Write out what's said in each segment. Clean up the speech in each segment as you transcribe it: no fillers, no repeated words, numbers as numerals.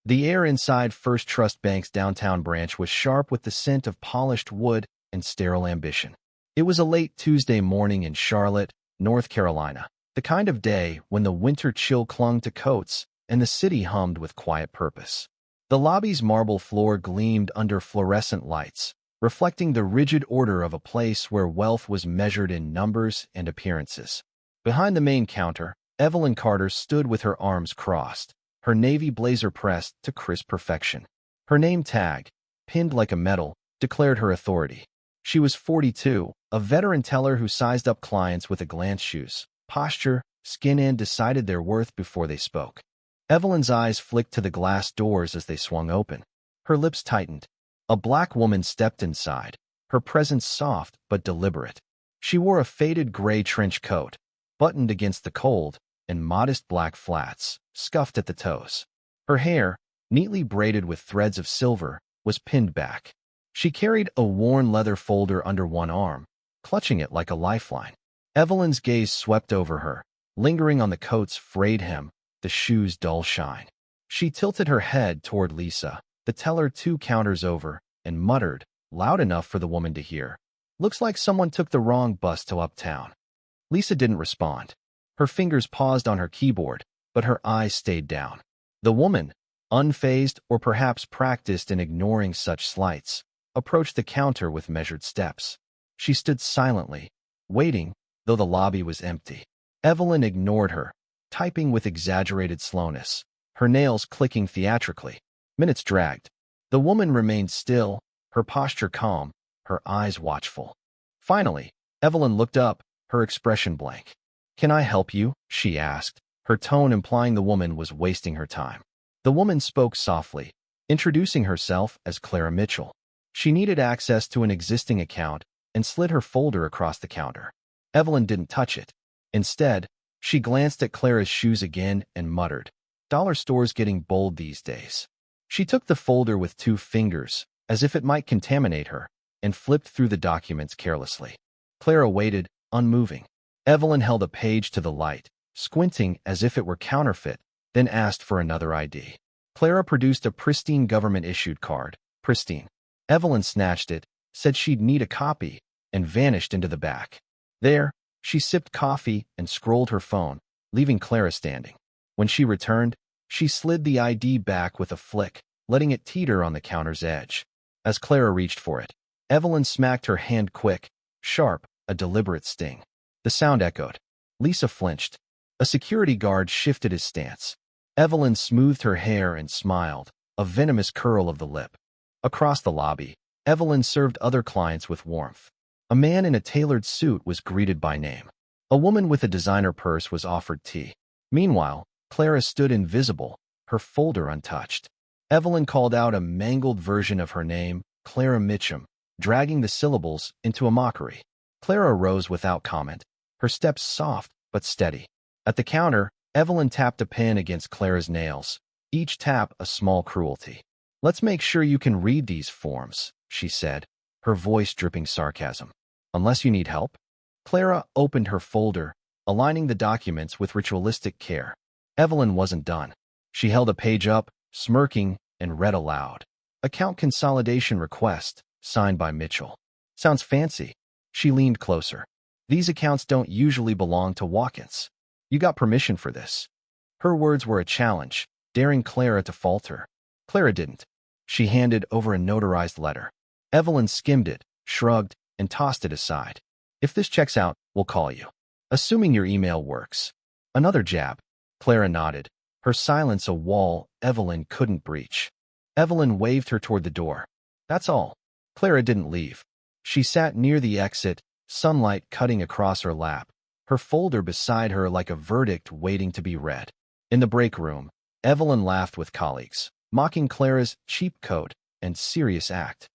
The air inside First Trust Bank's downtown branch was sharp with the scent of polished wood and sterile ambition. It was a late Tuesday morning in Charlotte, North Carolina, the kind of day when the winter chill clung to coats and the city hummed with quiet purpose. The lobby's marble floor gleamed under fluorescent lights, reflecting the rigid order of a place where wealth was measured in numbers and appearances. Behind the main counter, Evelyn Carter stood with her arms crossed, her navy blazer pressed to crisp perfection. Her name tag, pinned like a medal, declared her authority. She was 42, a veteran teller who sized up clients with a glance, shoes, posture, skin, and decided their worth before they spoke. Evelyn's eyes flicked to the glass doors as they swung open. Her lips tightened. A black woman stepped inside, her presence soft but deliberate. She wore a faded gray trench coat, buttoned against the cold, and modest black flats, scuffed at the toes. Her hair, neatly braided with threads of silver, was pinned back. She carried a worn leather folder under one arm, clutching it like a lifeline. Evelyn's gaze swept over her, lingering on the coat's frayed hem, the shoe's dull shine. She tilted her head toward Lisa, the teller 2 counters over, and muttered, loud enough for the woman to hear, "Looks like someone took the wrong bus to Uptown." Lisa didn't respond. Her fingers paused on her keyboard, but her eyes stayed down. The woman, unfazed or perhaps practiced in ignoring such slights, approached the counter with measured steps. She stood silently, waiting, though the lobby was empty. Evelyn ignored her, typing with exaggerated slowness, her nails clicking theatrically. Minutes dragged. The woman remained still, her posture calm, her eyes watchful. Finally, Evelyn looked up, her expression blank. "Can I help you?" she asked, her tone implying the woman was wasting her time. The woman spoke softly, introducing herself as Clara Mitchell. She needed access to an existing account and slid her folder across the counter. Evelyn didn't touch it. Instead, she glanced at Clara's shoes again and muttered, "Dollar stores getting bold these days." She took the folder with 2 fingers, as if it might contaminate her, and flipped through the documents carelessly. Clara waited, unmoving. Evelyn held a page to the light, squinting as if it were counterfeit, then asked for another ID. Clara produced a pristine government-issued card. Pristine. Evelyn snatched it, said she'd need a copy, and vanished into the back. There, she sipped coffee and scrolled her phone, leaving Clara standing. When she returned, she slid the ID back with a flick, letting it teeter on the counter's edge. As Clara reached for it, Evelyn smacked her hand quick, sharp, a deliberate sting. The sound echoed. Lisa flinched. A security guard shifted his stance. Evelyn smoothed her hair and smiled, a venomous curl of the lip. Across the lobby, Evelyn served other clients with warmth. A man in a tailored suit was greeted by name. A woman with a designer purse was offered tea. Meanwhile, Clara stood invisible, her folder untouched. Evelyn called out a mangled version of her name, Clara Mitchum, dragging the syllables into a mockery. Clara rose without comment, her steps soft but steady. At the counter, Evelyn tapped a pen against Clara's nails, each tap a small cruelty. "Let's make sure you can read these forms," she said, her voice dripping sarcasm. "Unless you need help?" Clara opened her folder, aligning the documents with ritualistic care. Evelyn wasn't done. She held a page up, smirking, and read aloud. "Account consolidation request, signed by Mitchell." "Sounds fancy." She leaned closer. "These accounts don't usually belong to walk-ins. You got permission for this." Her words were a challenge, daring Clara to falter. Clara didn't. She handed over a notarized letter. Evelyn skimmed it, shrugged, and tossed it aside. "If this checks out, we'll call you. Assuming your email works." Another jab. Clara nodded, her silence a wall Evelyn couldn't breach. Evelyn waved her toward the door. "That's all." Clara didn't leave. She sat near the exit, sunlight cutting across her lap, her folder beside her like a verdict waiting to be read. In the break room, Evelyn laughed with colleagues, mocking Clara's cheap coat and serious act.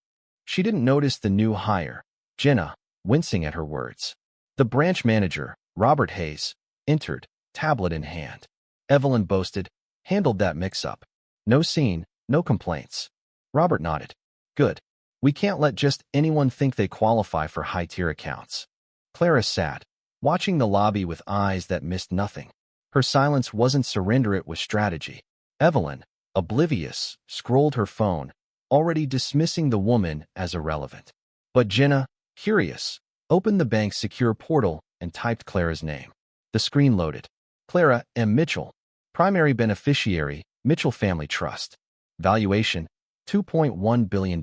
She didn't notice the new hire, Jenna, wincing at her words. The branch manager, Robert Hayes, entered, tablet in hand. Evelyn boasted, "Handled that mix-up. No scene, no complaints." Robert nodded. "Good. We can't let just anyone think they qualify for high-tier accounts." Clara sat, watching the lobby with eyes that missed nothing. Her silence wasn't surrender, it was strategy. Evelyn, oblivious, scrolled her phone, already dismissing the woman as irrelevant. But Jenna, curious, opened the bank's secure portal and typed Clara's name. The screen loaded. Clara M. Mitchell. Primary beneficiary, Mitchell Family Trust. Valuation, $2.1 billion.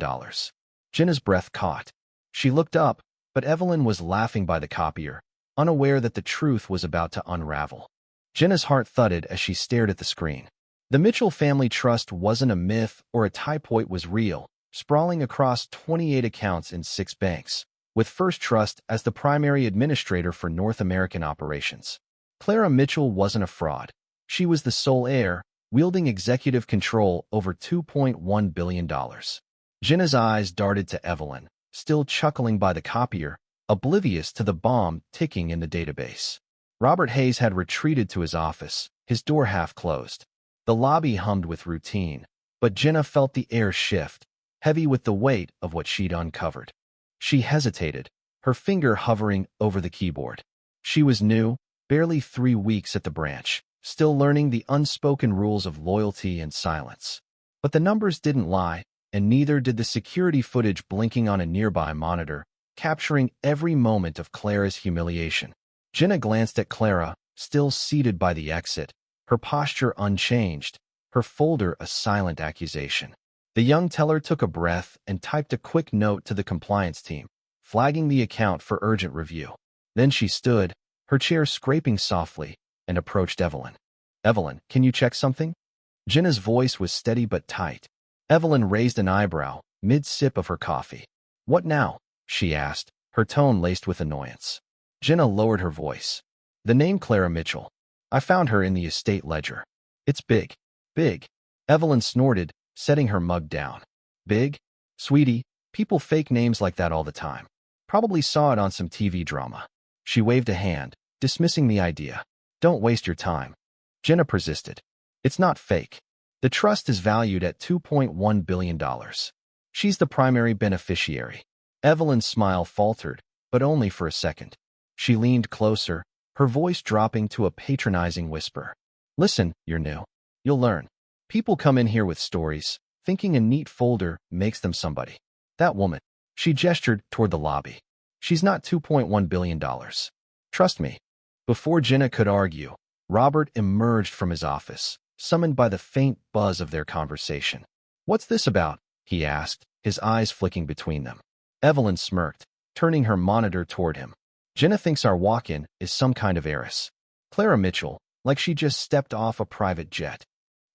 Jenna's breath caught. She looked up, but Evelyn was laughing by the copier, unaware that the truth was about to unravel. Jenna's heart thudded as she stared at the screen. The Mitchell Family Trust wasn't a myth or a typhoid was real, sprawling across 28 accounts in 6 banks, with First Trust as the primary administrator for North American operations. Clara Mitchell wasn't a fraud. She was the sole heir, wielding executive control over $2.1 billion. Jenna's eyes darted to Evelyn, still chuckling by the copier, oblivious to the bomb ticking in the database. Robert Hayes had retreated to his office, his door half closed. The lobby hummed with routine, but Jenna felt the air shift, heavy with the weight of what she'd uncovered. She hesitated, her finger hovering over the keyboard. She was new, barely 3 weeks at the branch, still learning the unspoken rules of loyalty and silence. But the numbers didn't lie, and neither did the security footage blinking on a nearby monitor, capturing every moment of Clara's humiliation. Jenna glanced at Clara, still seated by the exit, her posture unchanged, her folder a silent accusation. The young teller took a breath and typed a quick note to the compliance team, flagging the account for urgent review. Then she stood, her chair scraping softly, and approached Evelyn. "Evelyn, can you check something?" Jenna's voice was steady but tight. Evelyn raised an eyebrow, mid-sip of her coffee. "What now?" she asked, her tone laced with annoyance. Jenna lowered her voice. "The name Clara Mitchell. I found her in the estate ledger. It's big. Big." Evelyn snorted, setting her mug down. "Big? Sweetie, people fake names like that all the time. Probably saw it on some TV drama." She waved a hand, dismissing the idea. "Don't waste your time." Jenna persisted. "It's not fake. The trust is valued at $2.1 billion. She's the primary beneficiary." Evelyn's smile faltered, but only for a second. She leaned closer, her voice dropping to a patronizing whisper. "Listen, you're new. You'll learn. People come in here with stories, thinking a neat folder makes them somebody. That woman," she gestured toward the lobby, "she's not $2.1 billion. Trust me." Before Jenna could argue, Robert emerged from his office, summoned by the faint buzz of their conversation. "What's this about?" he asked, his eyes flicking between them. Evelyn smirked, turning her monitor toward him. "Jenna thinks our walk-in is some kind of heiress. Clara Mitchell, like she just stepped off a private jet."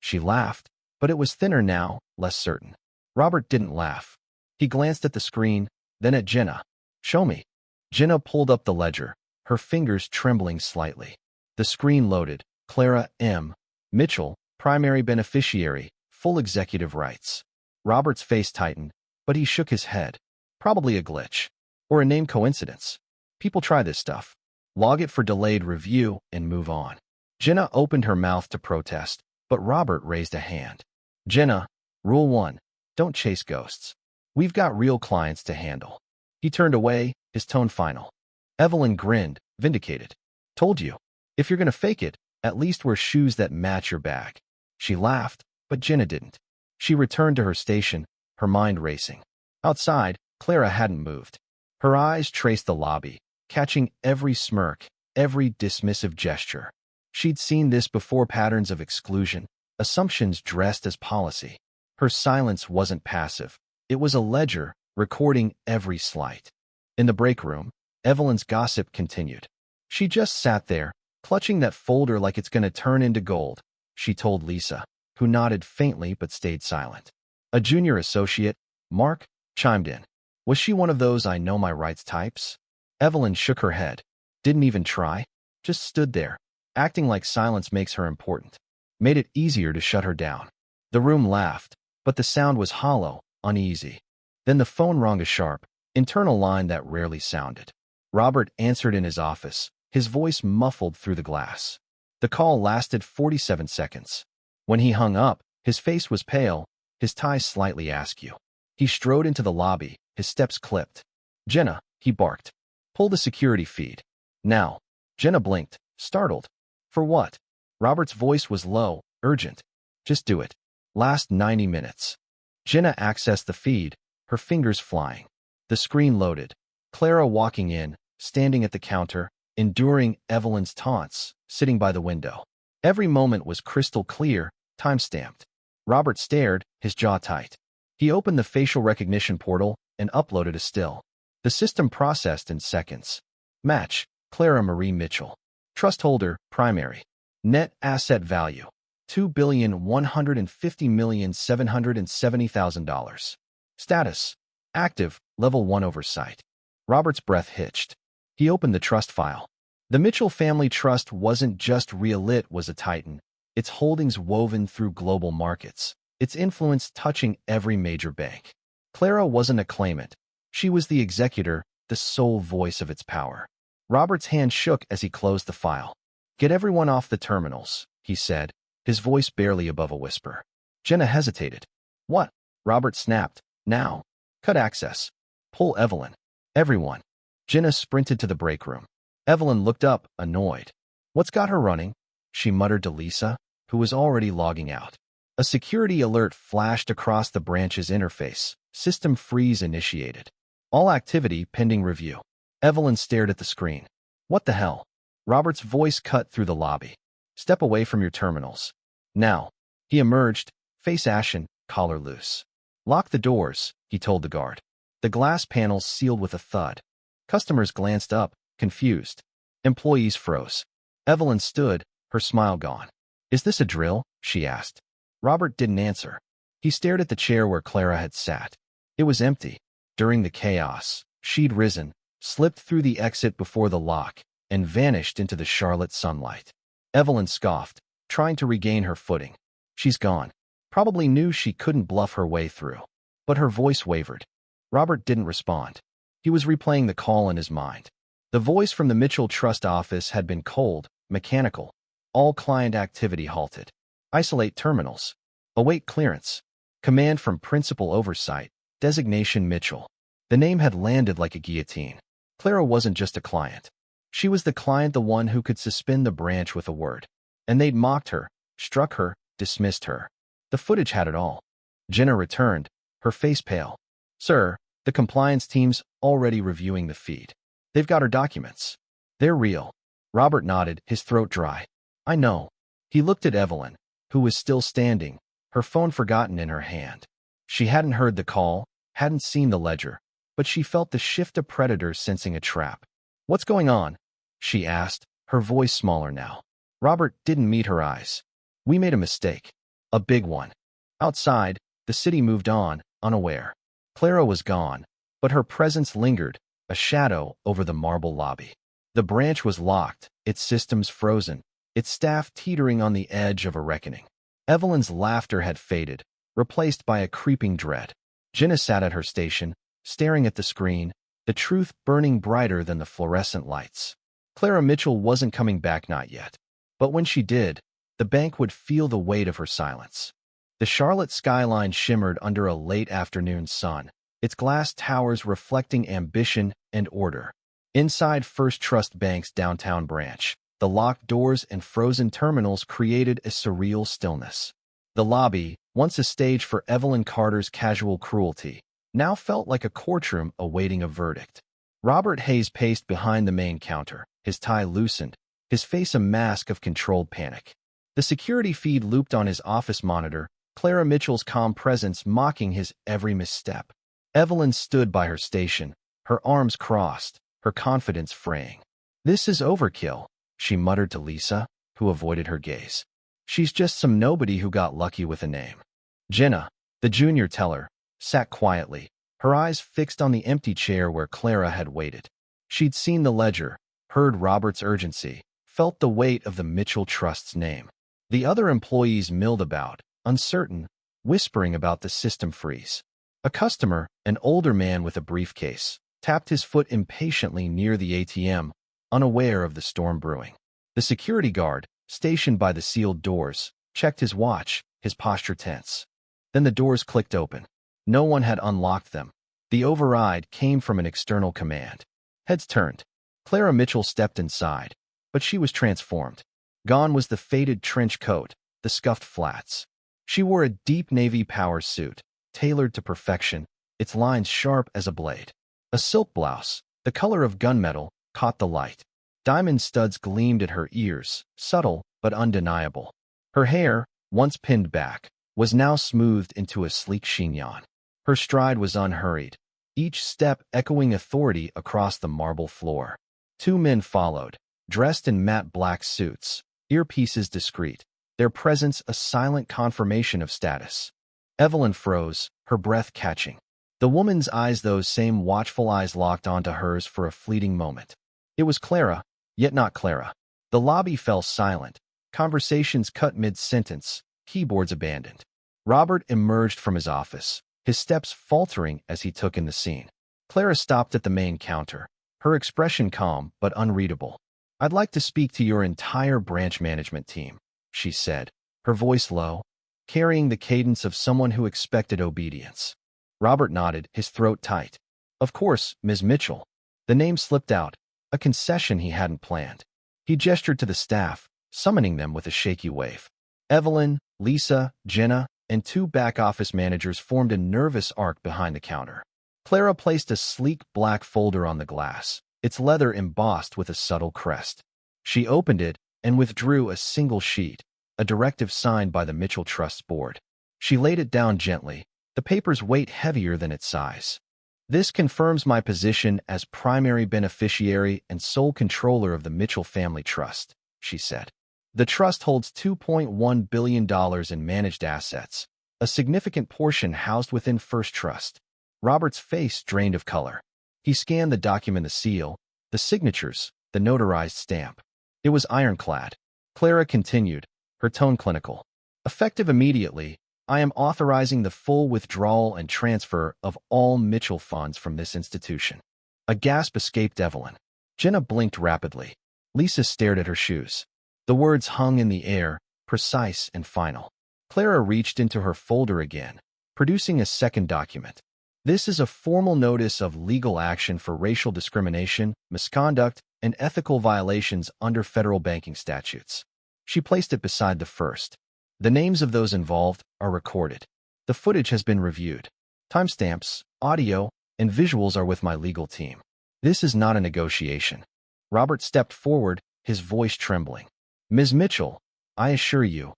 She laughed, but it was thinner now, less certain. Robert didn't laugh. He glanced at the screen, then at Jenna. "Show me." Jenna pulled up the ledger, her fingers trembling slightly. The screen loaded. Clara M. Mitchell, primary beneficiary, full executive rights. Robert's face tightened, but he shook his head. Probably a glitch. Or a name coincidence. People try this stuff. Log it for delayed review and move on. Jenna opened her mouth to protest, but Robert raised a hand. "Jenna, Rule 1, don't chase ghosts. We've got real clients to handle." He turned away, his tone final. Evelyn grinned, vindicated. "Told you. If you're gonna fake it, at least wear shoes that match your bag." She laughed, but Jenna didn't. She returned to her station, her mind racing. Outside, Clara hadn't moved. Her eyes traced the lobby, catching every smirk, every dismissive gesture. She'd seen this before, patterns of exclusion, assumptions dressed as policy. Her silence wasn't passive. It was a ledger, recording every slight. In the break room, Evelyn's gossip continued. "She just sat there, clutching that folder like it's gonna turn into gold," she told Lisa, who nodded faintly but stayed silent. A junior associate, Mark, chimed in. "Was she one of those I know my rights types?" Evelyn shook her head. "Didn't even try. Just stood there, acting like silence makes her important. Made it easier to shut her down." The room laughed, but the sound was hollow, uneasy. Then the phone rang a sharp, internal line that rarely sounded. Robert answered in his office, his voice muffled through the glass. The call lasted 47 seconds. When he hung up, his face was pale, his tie slightly askew. He strode into the lobby, his steps clipped. "Jenna," he barked. "Pull the security feed. Now." Jenna blinked, startled. "For what?" Robert's voice was low, urgent. "Just do it. Last 90 minutes. Jenna accessed the feed, her fingers flying. The screen loaded. Clara walking in, standing at the counter, enduring Evelyn's taunts, sitting by the window. Every moment was crystal clear, time-stamped. Robert stared, his jaw tight. He opened the facial recognition portal and uploaded a still. The system processed in seconds. Match, Clara Marie Mitchell. Trust holder, primary. Net asset value, $2,150,770,000. Status, active, level 1 oversight. Robert's breath hitched. He opened the trust file. The Mitchell Family Trust wasn't just real, it was a titan. Its holdings woven through global markets. Its influence touching every major bank. Clara wasn't a claimant. She was the executor, the sole voice of its power. Robert's hand shook as he closed the file. "Get everyone off the terminals," he said, his voice barely above a whisper. Jenna hesitated. "What?" Robert snapped. "Now. Cut access. Pull Evelyn. Everyone." Jenna sprinted to the break room. Evelyn looked up, annoyed. "What's got her running?" she muttered to Lisa, who was already logging out. A security alert flashed across the branch's interface. System freeze initiated. All activity pending review. Evelyn stared at the screen. "What the hell?" Robert's voice cut through the lobby. "Step away from your terminals. Now." He emerged, face ashen, collar loose. "Lock the doors," he told the guard. The glass panels sealed with a thud. Customers glanced up, confused. Employees froze. Evelyn stood, her smile gone. "Is this a drill?" she asked. Robert didn't answer. He stared at the chair where Clara had sat. It was empty. During the chaos, she'd risen, slipped through the exit before the lock, and vanished into the Charlotte sunlight. Evelyn scoffed, trying to regain her footing. "She's gone." Probably knew she couldn't bluff her way through. But her voice wavered. Robert didn't respond. He was replaying the call in his mind. The voice from the Mitchell Trust office had been cold, mechanical. All client activity halted. Isolate terminals. Await clearance. Command from Principal Oversight. Designation Mitchell. The name had landed like a guillotine. Clara wasn't just a client. She was the client, the one who could suspend the branch with a word. And they'd mocked her, struck her, dismissed her. The footage had it all. Jenna returned, her face pale. "Sir, the compliance team's already reviewing the feed. They've got her documents. They're real." Robert nodded, his throat dry. "I know." He looked at Evelyn, who was still standing, her phone forgotten in her hand. She hadn't heard the call, hadn't seen the ledger, but she felt the shift of predators sensing a trap. "What's going on?" she asked, her voice smaller now. Robert didn't meet her eyes. "We made a mistake. A big one." Outside, the city moved on, unaware. Clara was gone, but her presence lingered, a shadow over the marble lobby. The branch was locked, its systems frozen, its staff teetering on the edge of a reckoning. Evelyn's laughter had faded, replaced by a creeping dread. Jenna sat at her station, staring at the screen, the truth burning brighter than the fluorescent lights. Clara Mitchell wasn't coming back, not yet. But when she did, the bank would feel the weight of her silence. The Charlotte skyline shimmered under a late afternoon sun, its glass towers reflecting ambition and order. Inside First Trust Bank's downtown branch, the locked doors and frozen terminals created a surreal stillness. The lobby, once a stage for Evelyn Carter's casual cruelty, now felt like a courtroom awaiting a verdict. Robert Hayes paced behind the main counter, his tie loosened, his face a mask of controlled panic. The security feed looped on his office monitor, Clara Mitchell's calm presence mocking his every misstep. Evelyn stood by her station, her arms crossed, her confidence fraying. "This is overkill," she muttered to Lisa, who avoided her gaze. "She's just some nobody who got lucky with a name." Jenna, the junior teller, sat quietly, her eyes fixed on the empty chair where Clara had waited. She'd seen the ledger, heard Robert's urgency, felt the weight of the Mitchell Trust's name. The other employees milled about, uncertain, whispering about the system freeze. A customer, an older man with a briefcase, tapped his foot impatiently near the ATM, unaware of the storm brewing. The security guard, stationed by the sealed doors, checked his watch, his posture tense. Then the doors clicked open. No one had unlocked them. The override came from an external command. Heads turned. Clara Mitchell stepped inside, but she was transformed. Gone was the faded trench coat, the scuffed flats. She wore a deep navy power suit, tailored to perfection, its lines sharp as a blade. A silk blouse, the color of gunmetal, caught the light. Diamond studs gleamed at her ears, subtle but undeniable. Her hair, once pinned back, was now smoothed into a sleek chignon. Her stride was unhurried, each step echoing authority across the marble floor. Two men followed, dressed in matte black suits, earpieces discreet, their presence a silent confirmation of status. Evelyn froze, her breath catching. The woman's eyes, those same watchful eyes, locked onto hers for a fleeting moment. It was Clara, yet not Clara. The lobby fell silent, conversations cut mid-sentence, keyboards abandoned. Robert emerged from his office, his steps faltering as he took in the scene. Clara stopped at the main counter, her expression calm but unreadable. "I'd like to speak to your entire branch management team," she said, her voice low, carrying the cadence of someone who expected obedience. Robert nodded, his throat tight. "Of course, Ms. Mitchell." The name slipped out, a concession he hadn't planned. He gestured to the staff, summoning them with a shaky wave. Evelyn, Lisa, Jenna, and two back-office managers formed a nervous arc behind the counter. Clara placed a sleek black folder on the glass, its leather embossed with a subtle crest. She opened it and withdrew a single sheet, a directive signed by the Mitchell Trust's board. She laid it down gently, the paper's weight heavier than its size. "This confirms my position as primary beneficiary and sole controller of the Mitchell Family Trust," she said. "The trust holds $2.1 billion in managed assets, a significant portion housed within First Trust." Robert's face drained of color. He scanned the document, the seal, the signatures, the notarized stamp. It was ironclad. Clara continued, her tone clinical. "Effective immediately, I am authorizing the full withdrawal and transfer of all Mitchell funds from this institution." A gasp escaped Evelyn. Jenna blinked rapidly. Lisa stared at her shoes. The words hung in the air, precise and final. Clara reached into her folder again, producing a second document. "This is a formal notice of legal action for racial discrimination, misconduct, and ethical violations under federal banking statutes." She placed it beside the first. "The names of those involved are recorded. The footage has been reviewed. Timestamps, audio, and visuals are with my legal team. This is not a negotiation." Robert stepped forward, his voice trembling. "Ms. Mitchell, I assure you."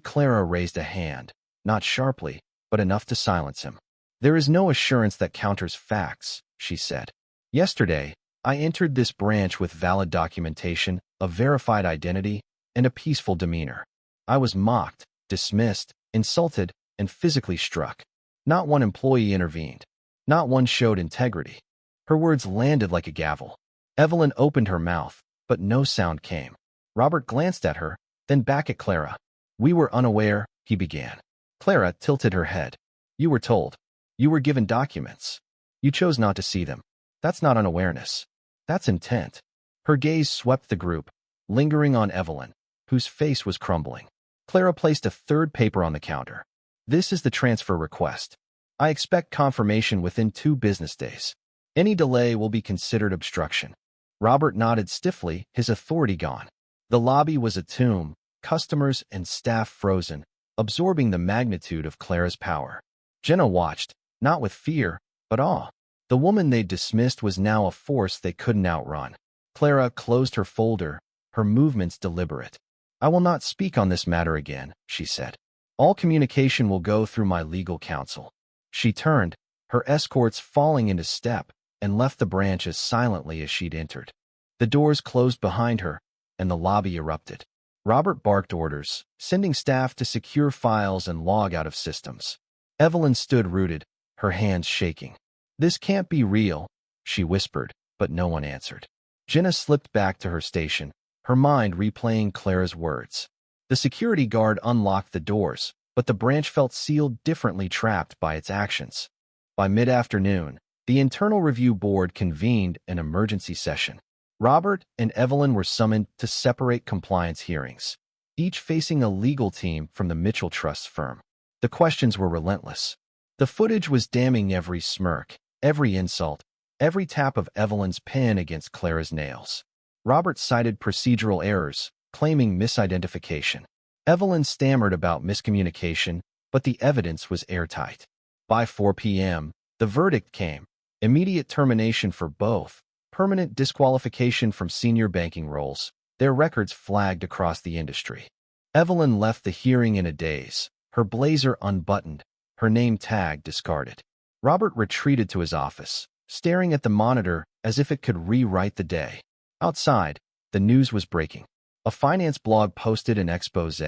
Clara raised a hand, not sharply, but enough to silence him. "There is no assurance that counters facts," she said. "Yesterday, I entered this branch with valid documentation, a verified identity, and a peaceful demeanor. I was mocked, dismissed, insulted, and physically struck. Not one employee intervened. Not one showed integrity." Her words landed like a gavel. Evelyn opened her mouth, but no sound came. Robert glanced at her, then back at Clara. "We were unaware," he began. Clara tilted her head. "You were told. You were given documents. You chose not to see them. That's not unawareness. That's intent." Her gaze swept the group, lingering on Evelyn, whose face was crumbling. Clara placed a third paper on the counter. "This is the transfer request. I expect confirmation within 2 business days. Any delay will be considered obstruction." Robert nodded stiffly, his authority gone. The lobby was a tomb, customers and staff frozen, absorbing the magnitude of Clara's power. Jenna watched, not with fear, but awe. The woman they'd dismissed was now a force they couldn't outrun. Clara closed her folder, her movements deliberate. "I will not speak on this matter again," she said. "All communication will go through my legal counsel." She turned, her escorts falling into step, and left the branch as silently as she'd entered. The doors closed behind her, and the lobby erupted. Robert barked orders, sending staff to secure files and log out of systems. Evelyn stood rooted, her hands shaking. "This can't be real," she whispered, but no one answered. Jenna slipped back to her station, her mind replaying Clara's words. The security guard unlocked the doors, but the branch felt sealed differently, trapped by its actions. By mid-afternoon, the Internal Review Board convened an emergency session. Robert and Evelyn were summoned to separate compliance hearings, each facing a legal team from the Mitchell Trust firm. The questions were relentless. The footage was damning, every smirk, every insult, every tap of Evelyn's pen against Clara's nails. Robert cited procedural errors, claiming misidentification. Evelyn stammered about miscommunication, but the evidence was airtight. By 4 p.m., the verdict came: immediate termination for both, permanent disqualification from senior banking roles, their records flagged across the industry. Evelyn left the hearing in a daze, her blazer unbuttoned, her name tag discarded. Robert retreated to his office, staring at the monitor as if it could rewrite the day. Outside, the news was breaking. A finance blog posted an expose: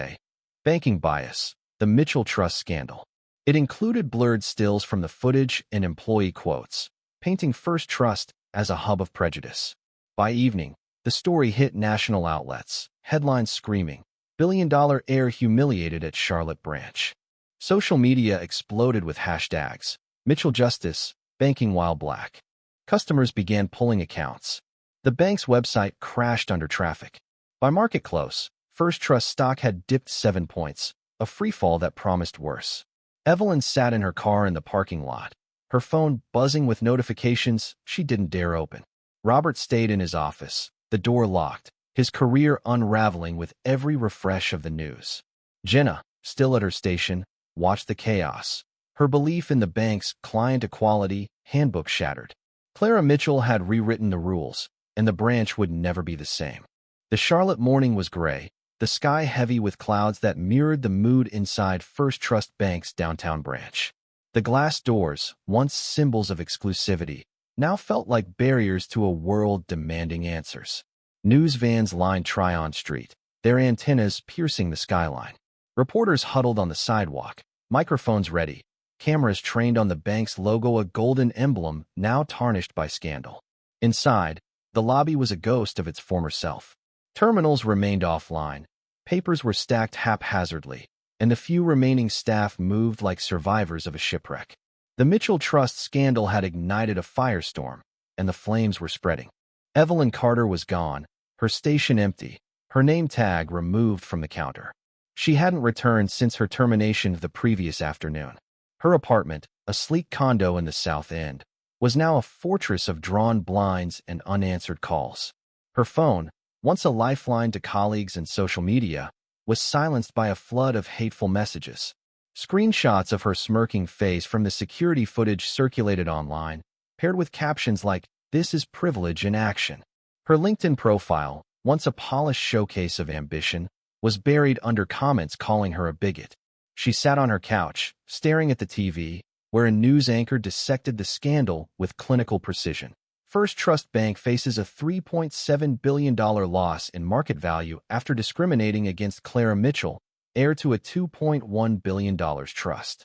Banking Bias, the Mitchell Trust Scandal. It included blurred stills from the footage and employee quotes, painting First Trust as a hub of prejudice. By evening, the story hit national outlets, headlines screaming, "Billion-dollar heir humiliated at Charlotte branch." Social media exploded with hashtags, Mitchell Justice, Banking While Black. Customers began pulling accounts. The bank's website crashed under traffic. By market close, First Trust stock had dipped 7 points, a freefall that promised worse. Evelyn sat in her car in the parking lot, her phone buzzing with notifications she didn't dare open. Robert stayed in his office, the door locked, his career unraveling with every refresh of the news. Jenna, still at her station, watched the chaos, her belief in the bank's client equality handbook shattered. Clara Mitchell had rewritten the rules, and the branch would never be the same. The Charlotte morning was gray, the sky heavy with clouds that mirrored the mood inside First Trust Bank's downtown branch. The glass doors, once symbols of exclusivity, now felt like barriers to a world demanding answers. News vans lined Tryon Street, their antennas piercing the skyline. Reporters huddled on the sidewalk, microphones ready, cameras trained on the bank's logo, a golden emblem now tarnished by scandal. Inside, the lobby was a ghost of its former self. Terminals remained offline, papers were stacked haphazardly, and the few remaining staff moved like survivors of a shipwreck. The Mitchell Trust scandal had ignited a firestorm, and the flames were spreading. Evelyn Carter was gone, her station empty, her name tag removed from the counter. She hadn't returned since her termination the previous afternoon. Her apartment, a sleek condo in the South End, was now a fortress of drawn blinds and unanswered calls. Her phone, once a lifeline to colleagues and social media, was silenced by a flood of hateful messages. Screenshots of her smirking face from the security footage circulated online, paired with captions like, "This is privilege in action." Her LinkedIn profile, once a polished showcase of ambition, was buried under comments calling her a bigot. She sat on her couch, staring at the TV, where a news anchor dissected the scandal with clinical precision. First Trust Bank faces a $3.7 billion loss in market value after discriminating against Clara Mitchell, heir to a $2.1 billion trust.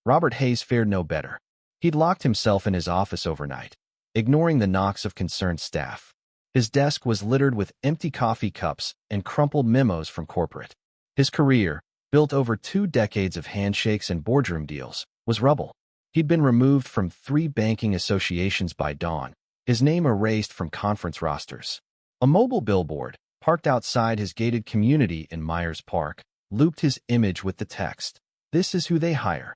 Robert Hayes fared no better. He'd locked himself in his office overnight, ignoring the knocks of concerned staff. His desk was littered with empty coffee cups and crumpled memos from corporate. His career, built over 2 decades of handshakes and boardroom deals, was rubble. He'd been removed from 3 banking associations by dawn, his name erased from conference rosters. A mobile billboard, parked outside his gated community in Myers Park, looped his image with the text, "This is who they hire."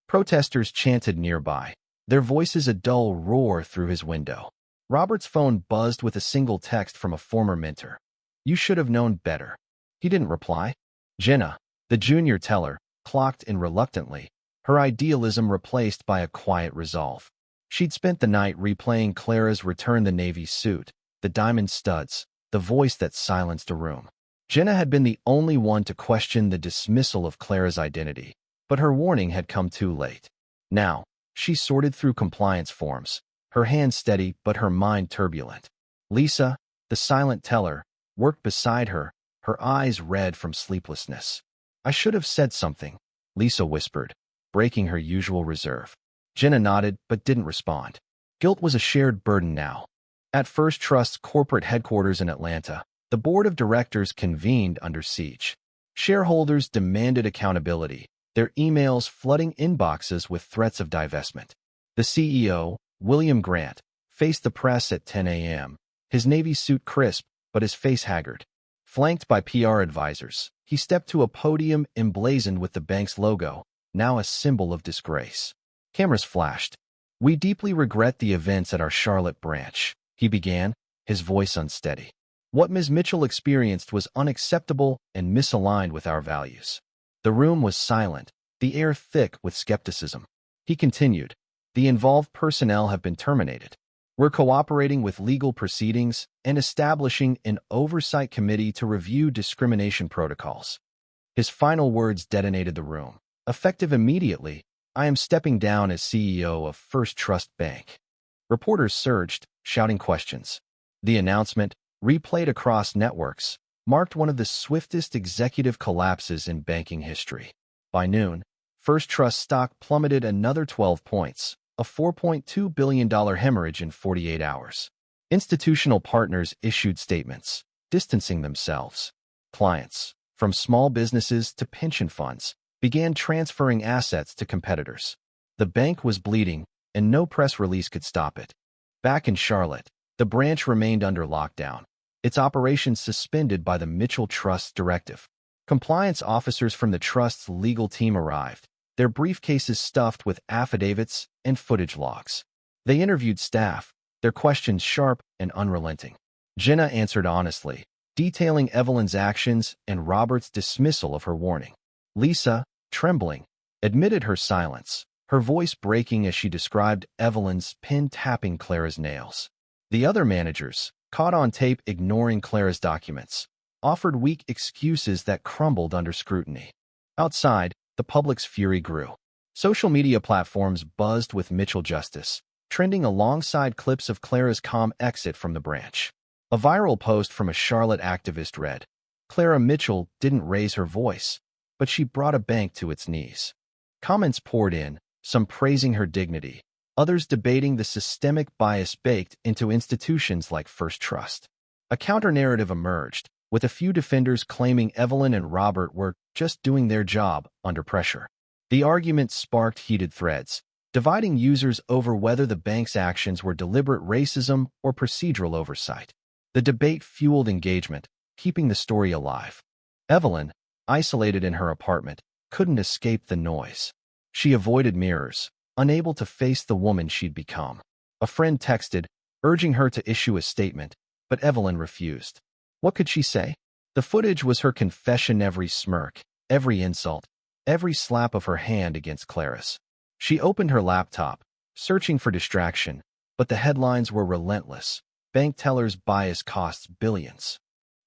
Protesters chanted nearby, their voices a dull roar through his window. Robert's phone buzzed with a single text from a former mentor. "You should have known better." He didn't reply. Jenna, the junior teller, clocked in reluctantly, her idealism replaced by a quiet resolve. She'd spent the night replaying Clara's Return the Navy suit, the diamond studs, the voice that silenced a room. Jenna had been the only one to question the dismissal of Clara's identity, but her warning had come too late. Now, she sorted through compliance forms, her hands steady but her mind turbulent. Lisa, the silent teller, worked beside her, her eyes red from sleeplessness. "I should have said something," Lisa whispered, breaking her usual reserve. Jenna nodded but didn't respond. Guilt was a shared burden now. At First Trust's corporate headquarters in Atlanta, the board of directors convened under siege. Shareholders demanded accountability, their emails flooding inboxes with threats of divestment. The CEO, William Grant, faced the press at 10 a.m., his Navy suit crisp but his face haggard. Flanked by PR advisors, he stepped to a podium emblazoned with the bank's logo, now a symbol of disgrace. Cameras flashed. "We deeply regret the events at our Charlotte branch," he began, his voice unsteady. What Ms. Mitchell experienced was unacceptable and misaligned with our values. The room was silent, the air thick with skepticism. He continued, "The involved personnel have been terminated. We're cooperating with legal proceedings and establishing an oversight committee to review discrimination protocols." His final words detonated the room. Effective immediately, I am stepping down as CEO of First Trust Bank. Reporters surged, shouting questions. The announcement, replayed across networks, marked one of the swiftest executive collapses in banking history. By noon, First Trust stock plummeted another 12 points, a $4.2 billion hemorrhage in 48 hours. Institutional partners issued statements, distancing themselves. Clients, from small businesses to pension funds, began transferring assets to competitors. The bank was bleeding, and no press release could stop it. Back in Charlotte, the branch remained under lockdown, its operations suspended by the Mitchell Trust directive. Compliance officers from the trust's legal team arrived, their briefcases stuffed with affidavits and footage logs. They interviewed staff, their questions sharp and unrelenting. Jenna answered honestly, detailing Evelyn's actions and Robert's dismissal of her warning. Lisa, trembling, admitted her silence, her voice breaking as she described Evelyn's pen tapping Clara's nails. The other managers, caught on tape ignoring Clara's documents, offered weak excuses that crumbled under scrutiny. Outside, the public's fury grew. Social media platforms buzzed with Mitchell justice, trending alongside clips of Clara's calm exit from the branch. A viral post from a Charlotte activist read, "Clara Mitchell didn't raise her voice, but she brought a bank to its knees." Comments poured in, some praising her dignity, others debating the systemic bias baked into institutions like First Trust. A counter-narrative emerged, with a few defenders claiming Evelyn and Robert were just doing their job under pressure. The argument sparked heated threads, dividing users over whether the bank's actions were deliberate racism or procedural oversight. The debate fueled engagement, keeping the story alive. Evelyn, isolated in her apartment, couldn't escape the noise. She avoided mirrors, unable to face the woman she'd become. A friend texted, urging her to issue a statement, but Evelyn refused. What could she say? The footage was her confession, every smirk, every insult, every slap of her hand against Clara's. She opened her laptop, searching for distraction, but the headlines were relentless. Bank tellers' bias costs billions.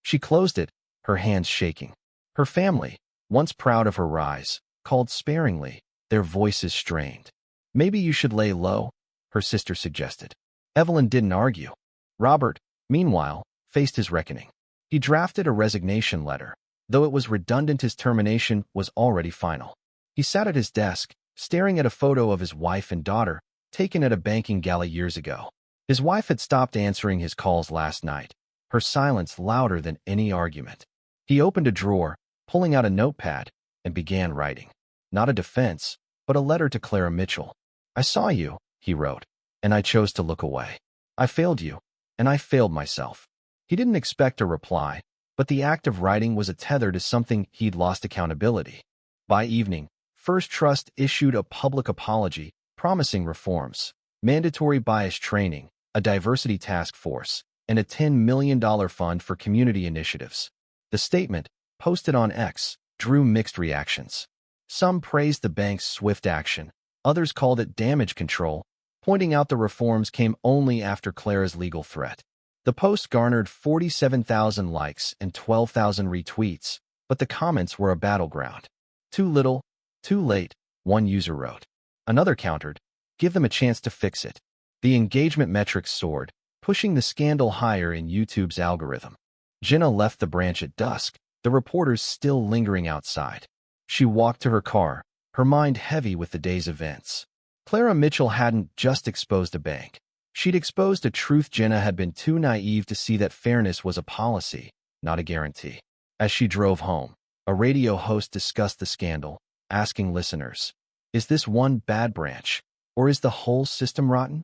She closed it, her hands shaking. Her family, once proud of her rise, called sparingly, their voices strained. "Maybe you should lay low," her sister suggested. Evelyn didn't argue. Robert, meanwhile, faced his reckoning. He drafted a resignation letter. Though it was redundant, his termination was already final. He sat at his desk, staring at a photo of his wife and daughter, taken at a banking gala years ago. His wife had stopped answering his calls last night, her silence louder than any argument. He opened a drawer, pulling out a notepad, and began writing. Not a defense, but a letter to Clara Mitchell. "I saw you," he wrote, "and I chose to look away. I failed you, and I failed myself." He didn't expect a reply, but the act of writing was a tether to something he'd lost accountability. By evening, First Trust issued a public apology, promising reforms, mandatory bias training, a diversity task force, and a $10 million fund for community initiatives. The statement, posted on X, drew mixed reactions. Some praised the bank's swift action, others called it damage control, pointing out the reforms came only after Clara's legal threat. The post garnered 47,000 likes and 12,000 retweets, but the comments were a battleground. "Too little, too late," one user wrote. Another countered, "Give them a chance to fix it." The engagement metrics soared, pushing the scandal higher in YouTube's algorithm. Jenna left the branch at dusk, the reporters still lingering outside. She walked to her car, her mind heavy with the day's events. Clara Mitchell hadn't just exposed a bank. She'd exposed a truth Jenna had been too naive to see, that fairness was a policy, not a guarantee. As she drove home, a radio host discussed the scandal, asking listeners, "Is this one bad branch, or is the whole system rotten?"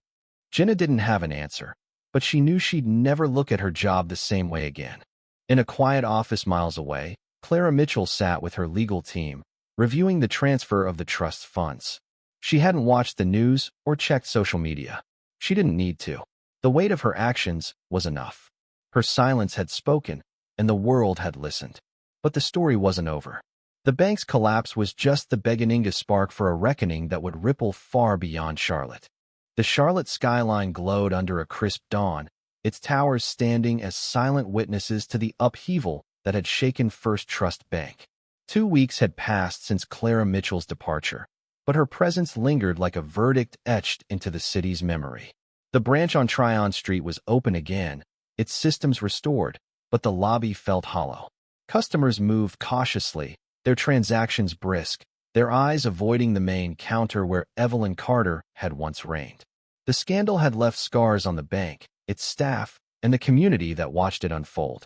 Jenna didn't have an answer, but she knew she'd never look at her job the same way again. In a quiet office miles away, Clara Mitchell sat with her legal team, reviewing the transfer of the trust's funds. She hadn't watched the news or checked social media. She didn't need to. The weight of her actions was enough. Her silence had spoken, and the world had listened. But the story wasn't over. The bank's collapse was just the beginning spark for a reckoning that would ripple far beyond Charlotte. The Charlotte skyline glowed under a crisp dawn, its towers standing as silent witnesses to the upheaval that had shaken First Trust Bank. 2 weeks had passed since Clara Mitchell's departure, but her presence lingered like a verdict etched into the city's memory. The branch on Tryon Street was open again, its systems restored, but the lobby felt hollow. Customers moved cautiously, their transactions brisk, their eyes avoiding the main counter where Evelyn Carter had once reigned. The scandal had left scars on the bank, its staff, and the community that watched it unfold.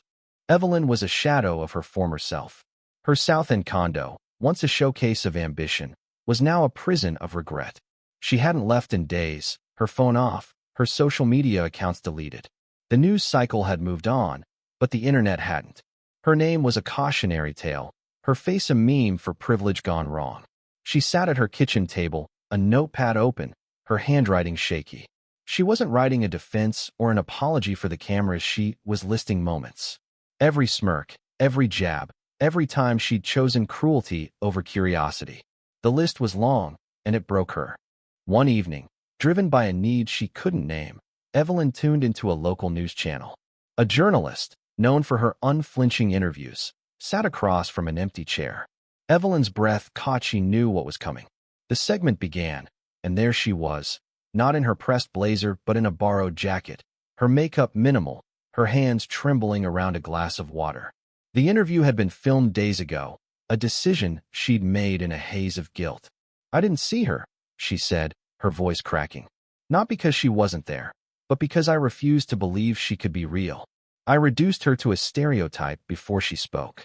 Evelyn was a shadow of her former self. Her South End condo, once a showcase of ambition, was now a prison of regret. She hadn't left in days, her phone off, her social media accounts deleted. The news cycle had moved on, but the internet hadn't. Her name was a cautionary tale, her face a meme for privilege gone wrong. She sat at her kitchen table, a notepad open, her handwriting shaky. She wasn't writing a defense or an apology for the cameras, she was listing moments. Every smirk, every jab, every time she'd chosen cruelty over curiosity. The list was long, and it broke her. One evening, driven by a need she couldn't name, Evelyn tuned into a local news channel. A journalist, known for her unflinching interviews, sat across from an empty chair. Evelyn's breath caught, she knew what was coming. The segment began, and there she was, not in her pressed blazer but in a borrowed jacket, her makeup minimal, her hands trembling around a glass of water. The interview had been filmed days ago, a decision she'd made in a haze of guilt. "I didn't see her," she said, her voice cracking. "Not because she wasn't there, but because I refused to believe she could be real. I reduced her to a stereotype before she spoke."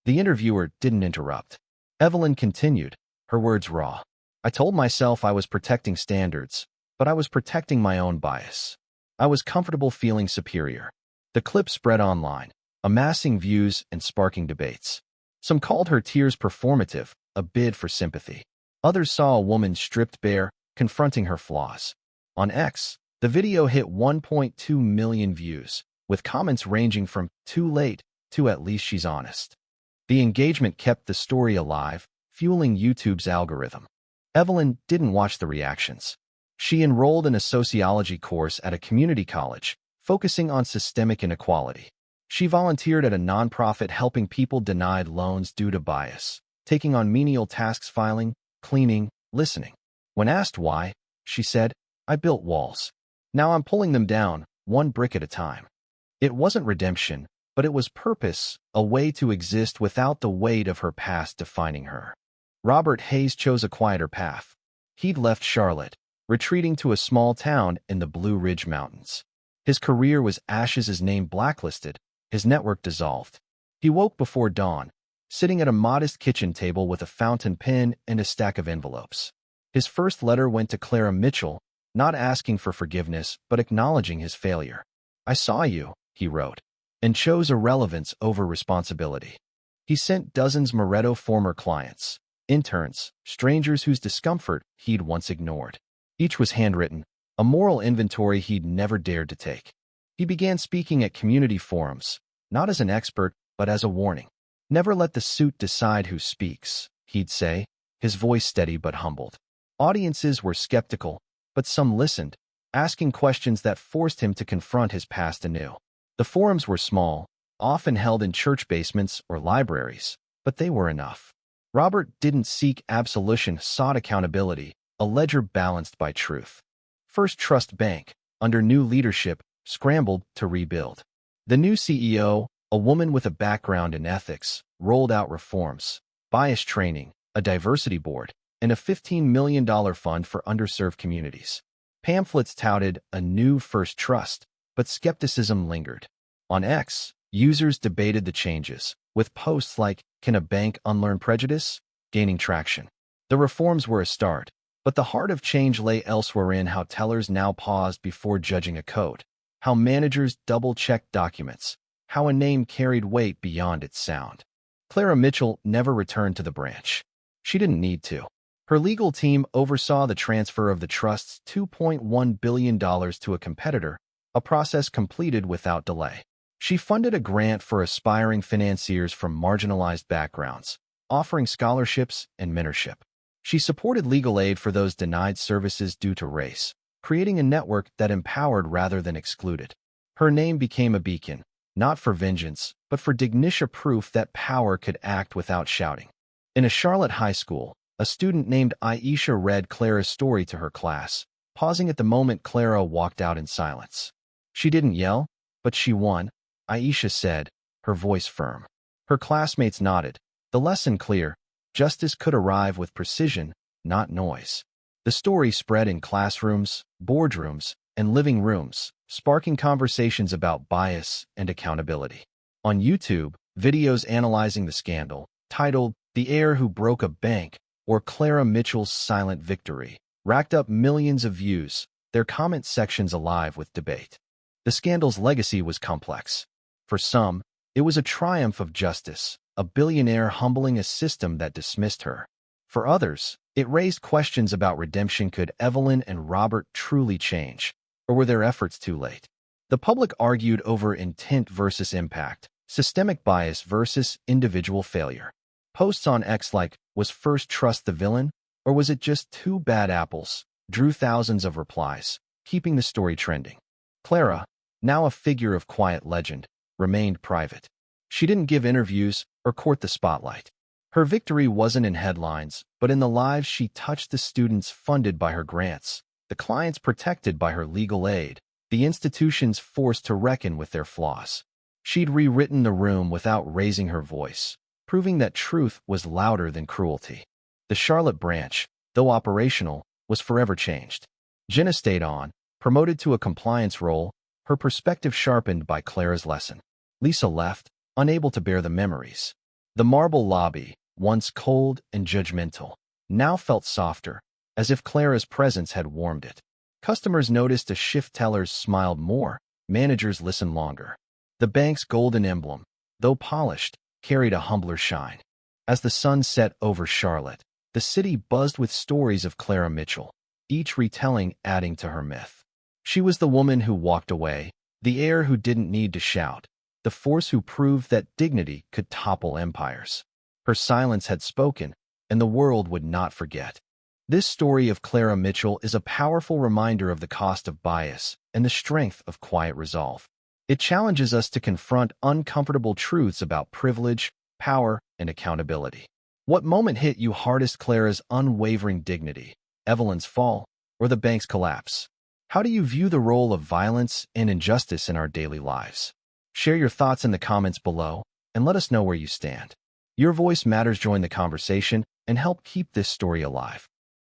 The interviewer didn't interrupt. Evelyn continued, her words raw. "I told myself I was protecting standards, but I was protecting my own bias. I was comfortable feeling superior." The clip spread online, amassing views and sparking debates. Some called her tears performative, a bid for sympathy. Others saw a woman stripped bare, confronting her flaws. On X, the video hit 1.2 million views, with comments ranging from "too late" to "at least she's honest." The engagement kept the story alive, fueling YouTube's algorithm. Evelyn didn't watch the reactions. She enrolled in a sociology course at a community college, focusing on systemic inequality. She volunteered at a nonprofit helping people denied loans due to bias, taking on menial tasks, filing, cleaning, listening. When asked why, she said, "I built walls. Now I'm pulling them down, one brick at a time." It wasn't redemption, but it was purpose, a way to exist without the weight of her past defining her. Robert Hayes chose a quieter path. He'd left Charlotte, retreating to a small town in the Blue Ridge Mountains. His career was ashes, his name blacklisted, his network dissolved. He woke before dawn, sitting at a modest kitchen table with a fountain pen and a stack of envelopes. His first letter went to Clara Mitchell, not asking for forgiveness but acknowledging his failure. "I saw you," he wrote, and chose irrelevance over responsibility. He sent dozens Moretto former clients, interns, strangers whose discomfort he'd once ignored. Each was handwritten, a moral inventory he'd never dared to take. He began speaking at community forums, not as an expert, but as a warning. "Never let the suit decide who speaks," he'd say, his voice steady but humbled. Audiences were skeptical, but some listened, asking questions that forced him to confront his past anew. The forums were small, often held in church basements or libraries, but they were enough. Robert didn't seek absolution, sought accountability, a ledger balanced by truth. First Trust Bank, under new leadership, scrambled to rebuild. The new CEO, a woman with a background in ethics, rolled out reforms, bias training, a diversity board, and a $15 million fund for underserved communities. Pamphlets touted a new First Trust, but skepticism lingered. On X, users debated the changes, with posts like, "Can a bank unlearn prejudice?" gaining traction. The reforms were a start, but the heart of change lay elsewhere, in how tellers now paused before judging a code, how managers double-checked documents, how a name carried weight beyond its sound. Clara Mitchell never returned to the branch. She didn't need to. Her legal team oversaw the transfer of the trust's $2.1 billion to a competitor, a process completed without delay. She funded a grant for aspiring financiers from marginalized backgrounds, offering scholarships and mentorship. She supported legal aid for those denied services due to race, creating a network that empowered rather than excluded. Her name became a beacon, not for vengeance, but for dignitia, proof that power could act without shouting. In a Charlotte high school, a student named Aisha read Clara's story to her class, pausing at the moment Clara walked out in silence. She didn't yell, but she won, Aisha said, her voice firm. Her classmates nodded, the lesson clear: justice could arrive with precision, not noise. The story spread in classrooms, boardrooms, and living rooms, sparking conversations about bias and accountability. On YouTube, videos analyzing the scandal, titled "The Heir Who Broke a Bank" or "Clara Mitchell's Silent Victory," racked up millions of views, their comment sections alive with debate. The scandal's legacy was complex. For some, it was a triumph of justice, a billionaire humbling a system that dismissed her. For others, it raised questions about redemption. Could Evelyn and Robert truly change, or were their efforts too late? The public argued over intent versus impact, systemic bias versus individual failure. Posts on X like, "Was first trust the villain, or was it just two bad apples?" drew thousands of replies, keeping the story trending. Clara, now a figure of quiet legend, remained private. She didn't give interviews or court the spotlight. Her victory wasn't in headlines, but in the lives she touched: the students funded by her grants, the clients protected by her legal aid, the institutions forced to reckon with their flaws. She'd rewritten the room without raising her voice, proving that truth was louder than cruelty. The Charlotte branch, though operational, was forever changed. Jenna stayed on, promoted to a compliance role, her perspective sharpened by Clara's lesson. Lisa left, unable to bear the memories. The marble lobby, once cold and judgmental, now felt softer, as if Clara's presence had warmed it. Customers noticed a shift: tellers smiled more, managers listened longer. The bank's golden emblem, though polished, carried a humbler shine. As the sun set over Charlotte, the city buzzed with stories of Clara Mitchell, each retelling adding to her myth. She was the woman who walked away, the heir who didn't need to shout, the force who proved that dignity could topple empires. Her silence had spoken, and the world would not forget. This story of Clara Mitchell is a powerful reminder of the cost of bias and the strength of quiet resolve. It challenges us to confront uncomfortable truths about privilege, power, and accountability. What moment hit you hardest: Clara's unwavering dignity, Evelyn's fall, or the bank's collapse? How do you view the role of violence and injustice in our daily lives? Share your thoughts in the comments below, and let us know where you stand. Your voice matters. Join the conversation and help keep this story alive.